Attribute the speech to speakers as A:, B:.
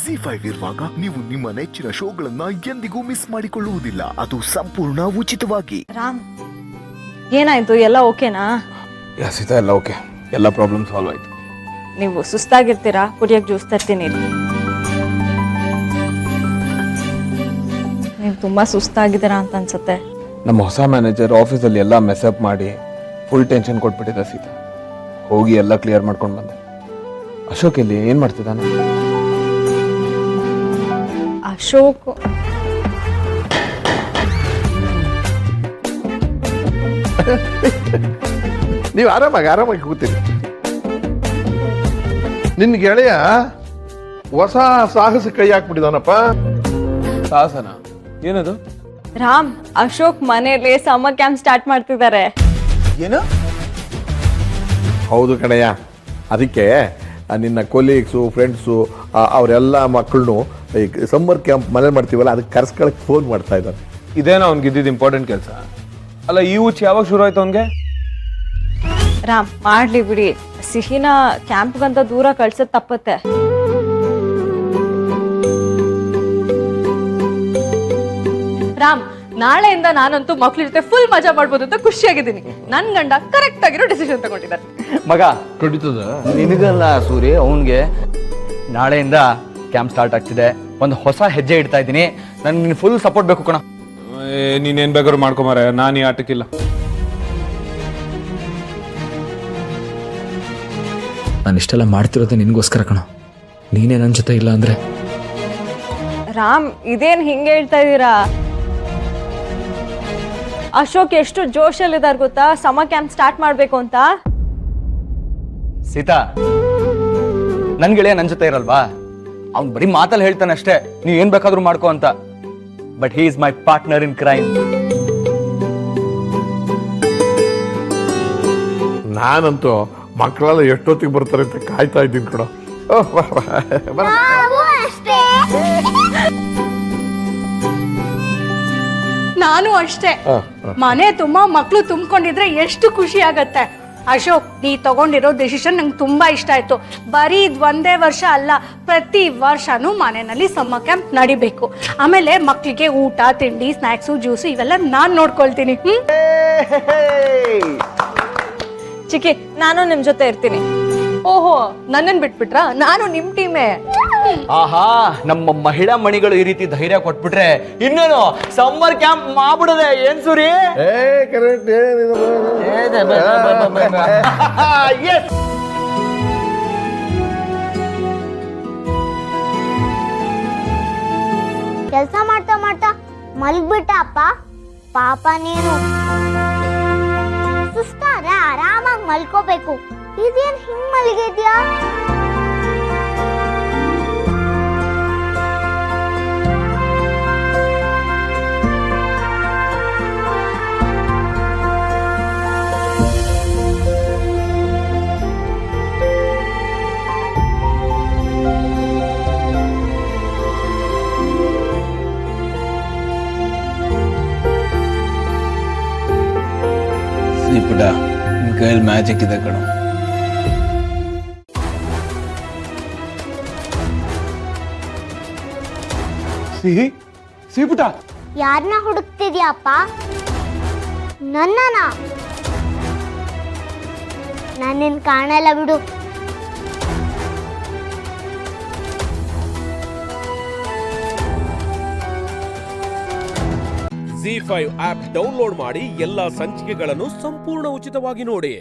A: ZEE5 ಇರುವಾಗ ನೀವು ನಿಮ್ಮ ನೆಚ್ಚಿನ ಶೋಗಳನ್ನ ಎಂದಿಗೂ ಮಿಸ್ ಮಾಡಿಕೊಳ್ಳುವುದಿಲ್ಲ. ಅದು ಸಂಪೂರ್ಣ ಉಚಿತವಾಗಿ.
B: ರಾಮ್, ಏನಾಯ್ತು? ಎಲ್ಲ ಓಕೆನಾ?
C: ಸೀತಾ, ಎಲ್ಲ ಓಕೆ, ಎಲ್ಲ ಪ್ರಾಬ್ಲಮ್ ಸಾಲ್ವ್ ಆಯ್ತು.
B: ನೀವು ಸುಸ್ತಾಗಿರ್ತೀರಾ, ಕುಡಿಯಕ್ಕೆ ಜ್ಯೂಸ್ ತರ್ತೀನಿ. ನೀವು ತುಂಬಾ ಸುಸ್ತಾಗಿದ್ದೀರಾ ಅಂತ ಅನ್ಸುತ್ತೆ.
C: ನಮ್ಮ ಹೊಸ ಮ್ಯಾನೇಜರ್ ಆಫೀಸಲ್ಲಿ ಎಲ್ಲ ಮೆಸಪ್ ಮಾಡಿ ಫುಲ್ ಟೆನ್ಷನ್ ಕೊಟ್ಬಿಟ್ಟಿದ್ದ ಸೀತಾ. ಹೋಗಿ ಎಲ್ಲ ಕ್ಲಿಯರ್ ಮಾಡ್ಕೊಂಡು ಬಂದೆ. ಅಶೋಕ್ ಇಲ್ಲಿ ಏನು ಮಾಡ್ತಿದ್ದಾನೆ?
B: ಅಶೋಕ್
D: ನೀವು ಆರಾಮಾಗಿ ಕೂತೀರಿ. ನಿನ್ನ ಗೆಳೆಯ ಹೊಸ ಸಾಹಸ ಕೈ ಹಾಕ್ಬಿಟ್ಟಿದಾನಪ್ಪ.
C: ಸಾಹಸನ? ಏನದು?
B: ರಾಮ್, ಅಶೋಕ್ ಮನೆಯಲ್ಲಿ ಸಮ್ಮರ್ ಕ್ಯಾಂಪ್ ಸ್ಟಾರ್ಟ್ ಮಾಡ್ತಿದ್ದಾರೆ.
C: ಏನು?
D: ಹೌದು ಕಣಯ್ಯ, ಅದಕ್ಕೆ ನಿನ್ನ ಕೊಲೀಗ್ಸು ಫ್ರೆಂಡ್ಸು ಅವರೆಲ್ಲ ಮಕ್ಕಳನ್ನು ಸಮ್ಮರ್ ಕ್ಯಾಂಪ್ ಮನೇಲಿ ಮಾಡ್ತೀವಲ್ಲ, ಅದಕ್ಕೆ ಕರ್ಸ್ಕೊಳಕ್ಕೆ ಫೋನ್ ಮಾಡ್ತಾ ಇದ್ದಾರೆ.
C: ಇದೇನೋ ಅವ್ನಿಗೆ ಇದ್ದಿದ್ದು ಇಂಪಾರ್ಟೆಂಟ್ ಕೆಲಸ ಅಲ್ಲ. ಈ ಹುಚ್ಚು ಯಾವಾಗ ಶುರು ಆಯ್ತು ಅವನಿಗೆ?
B: ರಾಮ್, ಮಾಡ್ಲಿ ಬಿಡಿ. ಸಿಹಿನ ಕ್ಯಾಂಪ್ಗಂತ ದೂರ ಕಳ್ಸೋದ್ ತಪ್ಪತ್ತೆ.
E: ರಾಮ್, ನಾಳೆಯಿಂದ ನಾನಂತೂ ಮಕ್ಳ ಜೊತೆ ಫುಲ್ ಮಜಾ ಮಾಡ್ಬೋದು ಅಂತ ಖುಷಿಯಾಗಿದ್ದೀನಿ. ನನ್ ಗಂಡ ಕರೆಕ್ಟ್ ಆಗಿರೋ ಡಿಸಿಷನ್ ತಗೊಂಡಿದ್ದಾರೆ.
F: ಮಗ
D: ಖಂಡಿತದ
F: ನಿನಗಲ್ಲ ಸೂರಿ, ಅವನ್ಗೆ ನಾಳೆಯಿಂದ ಕ್ಯಾಂಪ್ ಸ್ಟಾರ್ಟ್ ಆಗ್ತಿದೆ. ಒಂದು ಹೊಸ ಹೆಜ್ಜೆ ಇಡ್ತಾ ಇದ್ದೀನಿ. ನನ್ಗೆ ಫುಲ್ ಸಪೋರ್ಟ್ ಬೇಕು ಕಣ.
C: ನೀನೇನ್ ಬೇಕಾದ್ರು ಮಾಡ್ಕೊಂಬಾರ, ನಾನು ಈ ಆಟಕ್ಕಿಲ್ಲ.
G: ನಾನು ಇಷ್ಟೆಲ್ಲ ಮಾಡ್ತಿರೋದು ನಿನಗೋಸ್ಕರ ಕಣ. ನೀನೇ ನನ್ನ ಜೊತೆ ಇಲ್ಲ ಅಂದ್ರೆ.
B: ರಾಮ್, ಇದೇನ್ ಹಿಂಗೆ ಹೇಳ್ತಾ ಇದ್ದೀರಾ? ಅಶೋಕ್ ಎಷ್ಟು ಜೋಶಲ್ಲಿದ್ದಾರೆ ಗೊತ್ತಾ, ಸಮ್ಮರ್ ಕ್ಯಾಂಪ್ ಸ್ಟಾರ್ಟ್ ಮಾಡ್ಬೇಕು ಅಂತ.
F: ಸೀತಾ, ನನ್ ಗೆಳೆಯ ನನ್ ಜೊತೆ ಇರಲ್ವಾ? ಅವ್ನ್ ಬರೀ ಮಾತಲ್ಲಿ ಹೇಳ್ತಾನೆ ಅಷ್ಟೇ, ನೀವ್ ಏನ್ ಬೇಕಾದ್ರೂ ಮಾಡ್ಕೋ ಅಂತ. But he is my partner in crime.
D: ನಾನಂತೂ ಮಕ್ಕಳೆಲ್ಲ ಎಷ್ಟೊತ್ತಿಗೆ ಬರ್ತಾರೆ ಅಂತ ಕಾಯ್ತಾ ಇದ್ದೀನಿ ಕಣ.
E: ನಾನು ಅಷ್ಟೇ. ಮನೆ ತುಂಬಾ ಮಕ್ಳು ತುಂಬಿಕೊಂಡಿದ್ರೆ ಎಷ್ಟು ಖುಷಿ ಆಗತ್ತೆ. ಅಶೋಕ್, ನೀ ತಗೊಂಡಿರೋ ಡಿಸಿಷನ್ ನಂಗೆ ತುಂಬಾ ಇಷ್ಟ ಆಯ್ತು. ಬರೀ ಇದು ಒಂದೇ ವರ್ಷ ಅಲ್ಲ, ಪ್ರತಿ ವರ್ಷನೂ ಮನೆಯಲ್ಲಿ ಸಮ್ಮರ್ ಕ್ಯಾಂಪ್ ನಡಿಬೇಕು. ಆಮೇಲೆ ಮಕ್ಳಿಗೆ ಊಟ, ತಿಂಡಿ, ಸ್ನಾಕ್ಸು, ಜ್ಯೂಸು ಇವೆಲ್ಲ ನಾನ್ ನೋಡ್ಕೊಳ್ತೀನಿ.
B: ಚಿಕ್ಕಿ, ನಾನು ನಿಮ್ ಜೊತೆ ಇರ್ತೀನಿ.
E: ಓಹೋ, ನನ್ನನ್ ಬಿಟ್ಬಿಟ್ರಾ? ನಾನು ನಿಮ್ ಟೀಮೇ.
F: ಆಹಾ, ನಮ್ಮ ಮಹಿಳಾ ಮಣಿಗಳು ಈ ರೀತಿ ಧೈರ್ಯ ಕೊಟ್ಬಿಟ್ರೆ ಇನ್ನೇನು ಸಮ್ಮರ್ ಕ್ಯಾಂಪ್ ಮಾಡ್ಬಿಡದೆ. ಏನ್ ಸೂರಿ?
H: ಕೆಲಸ ಮಾಡ್ತಾ ಮಾಡ್ತಾ ಮಲ್ಗ್ಬಿಟ್ಟ ಅಪ್ಪ. ಪಾಪ ನೀನು ಸುಸ್ತಾದ್ರೆ ಆರಾಮಾಗಿ ಮಲ್ಕೋಬೇಕು. ಇದೇನ್ ಹಿಂಗ್ ಮಲ್ಗಿದ್ಯಾ?
C: ಪುಟ, ನಿನ್ ಕೈಯಲ್ಲಿ ಮ್ಯಾಜಿಕ್ ಇದೆ ಕಣ. ಸಿಹಿ ಪುಟ,
H: ಯಾರನ್ನ ಹುಡುಕ್ತಿದ್ಯಪ್ಪ? ನನ್ನನ? ನಾನೇನ್ ಕಾಣಲ್ಲ ಬಿಡು.
I: ZEE5 ಆಪ್ ಡೌನ್ಲೋಡ್ ಮಾಡಿ ಎಲ್ಲಾ ಸಂಚಿಕೆಗಳನ್ನು ಸಂಪೂರ್ಣ ಉಚಿತವಾಗಿ ನೋಡಿ.